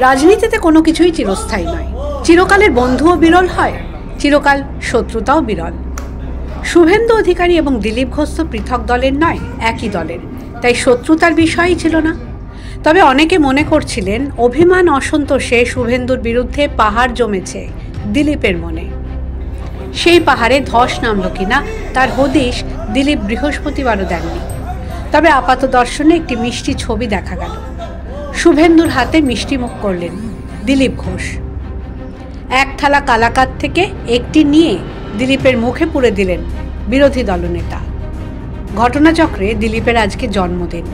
রাজনীতিতে কোনো কিছুই চিরস্থায়ী নয়। চিরকালের বন্ধুও বিরল হয়, চিরকাল শত্রুতাও বিরল। শুভেন্দু অধিকারী এবং দিলীপ ঘোষ তো পৃথক দলের নয়, একই দলের, তাই শত্রুতার বিষয়ই ছিল না। তবে অনেকে মনে করছিলেন অভিমান অসন্তোষে শুভেন্দুর বিরুদ্ধে পাহাড় জমেছে দিলীপের মনে। সেই পাহাড়ে ধস নামল কিনা তার হদিশ দিলীপ বৃহস্পতিবারও দেননি। তবে আপাত দর্শনে একটি মিষ্টি ছবি দেখা গেল। শুভেন্দুর হাতে মিষ্টি মুখ করলেন দিলীপ ঘোষ। এক থালা কালাকাত থেকে একটি নিয়ে দিলীপের মুখে পুরে দিলেন বিরোধী দলনেতা। ঘটনাচক্রে দিলীপের আজকে জন্মদিন।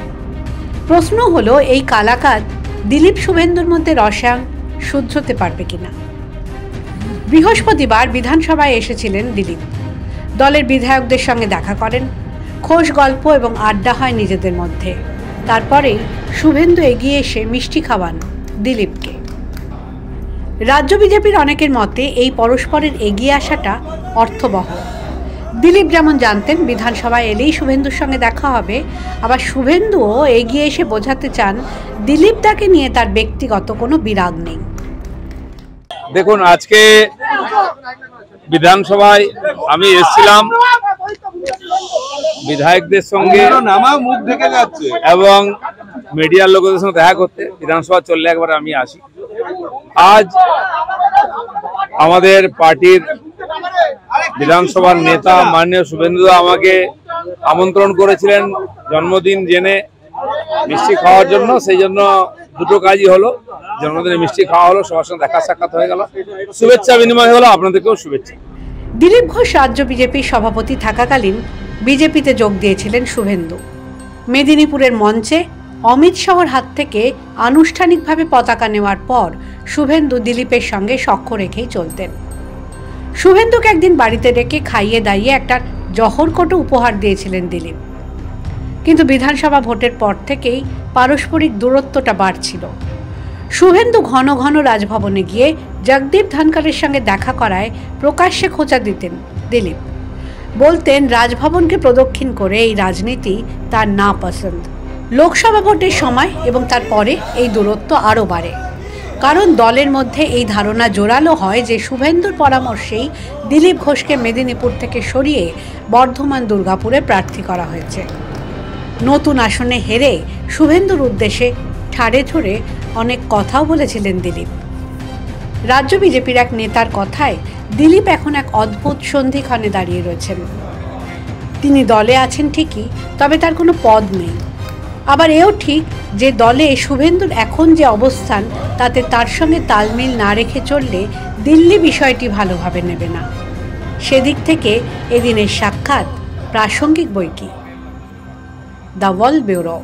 প্রশ্ন হলো, এই কালাকাত দিলীপ শুভেন্দুর মধ্যে রসায়ন শুধরাতে পারবে কিনা। বৃহস্পতিবার বিধানসভায় এসেছিলেন দিলীপ। দলের বিধায়কদের সঙ্গে দেখা করেন, খোশ গল্প এবং আড্ডা হয় নিজেদের মধ্যে। তারপরেই শুভেন্দু এগিয়ে এসে মিষ্টি খাওয়ান দিলীপকে। রাজ্য বিজেপির অনেকের মতে এই পরস্পরের এগিয়ে আসাটা অর্থবহ। দিলীপ যেমন জানতেন বিধানসভায় এলেই শুভেন্দুর সঙ্গে দেখা হবে, আবার শুভেন্দুও এগিয়ে এসে বোঝাতে চান দিলীপ তাকে নিয়ে তার ব্যক্তিগত কোনো বিরাগ নেই। দেখুন, আজকে বিধানসভায় আমি এসেছিলাম বিধায়কদের সঙ্গে এবং মিডিয়ার লোকদের সঙ্গে দেখা করতে। বিধানসভা চললে একবার আমি আসি। আজ আমাদের পার্টির বিধানসভার নেতা মাননীয় শুভেন্দু আমাকে আমন্ত্রণ করেছিলেন জন্মদিন জেনে মিষ্টি খাওয়ার জন্য। সেই জন্য দুটো কাজই হলো, জন্মদিনে মিষ্টি খাওয়া হলো, সবার সঙ্গে দেখা সাক্ষাৎ হয়ে গেল, শুভেচ্ছা বিনিময় হলো। আপনাদেরকেও শুভেচ্ছা। দিলীপ ঘোষ রাজ্য বিজেপির সভাপতি থাকাকালীন বিজেপিতে যোগ দিয়েছিলেন শুভেন্দু। মেদিনীপুরের মঞ্চে অমিত শাহর হাত থেকে আনুষ্ঠানিকভাবে পতাকা নেওয়ার পর শুভেন্দু দিলীপের সঙ্গে সখ্য রেখেই চলতেন। শুভেন্দুকে একদিন বাড়িতে ডেকে খাইয়ে দাইয়ে একটা জহরকোটো উপহার দিয়েছিলেন দিলীপ। কিন্তু বিধানসভা ভোটের পর থেকেই পারস্পরিক দূরত্বটা বাড়ছিল। শুভেন্দু ঘন ঘন রাজভবনে গিয়ে জগদীপ ধনকরের সঙ্গে দেখা করায় প্রকাশ্যে খোঁচা দিতেন দিলীপ। বলতেন রাজভবনকে প্রদক্ষিণ করে এই রাজনীতি তার না পছন্দ। লোকসভা ভোটের সময় এবং তারপরে এই দূরত্ব আরও বাড়ে, কারণ দলের মধ্যে এই ধারণা জোরালো হয় যে শুভেন্দুর পরামর্শেই দিলীপ ঘোষকে মেদিনীপুর থেকে সরিয়ে বর্ধমান দুর্গাপুরে প্রার্থী করা হয়েছে। নতুন আসনে হেরে শুভেন্দুর উদ্দেশ্যে ঠাড়ে ঠোড়ে অনেক কথাও বলেছিলেন দিলীপ। রাজ্য বিজেপির এক নেতার কথায় দিলীপ এখন এক অদ্ভুত সন্ধিক্ষণে দাঁড়িয়ে রয়েছেন। তিনি দলে আছেন ঠিকই, তবে তার কোনো পদ নেই। আবার এও ঠিক যে দলে শুভেন্দুর এখন যে অবস্থান, তাতে তার সঙ্গে তালমিল না রেখে চললে দিল্লি বিষয়টি ভালোভাবে নেবে না। সেদিক থেকে এদিনের সাক্ষাৎ প্রাসঙ্গিক বৈকি। The world bureau.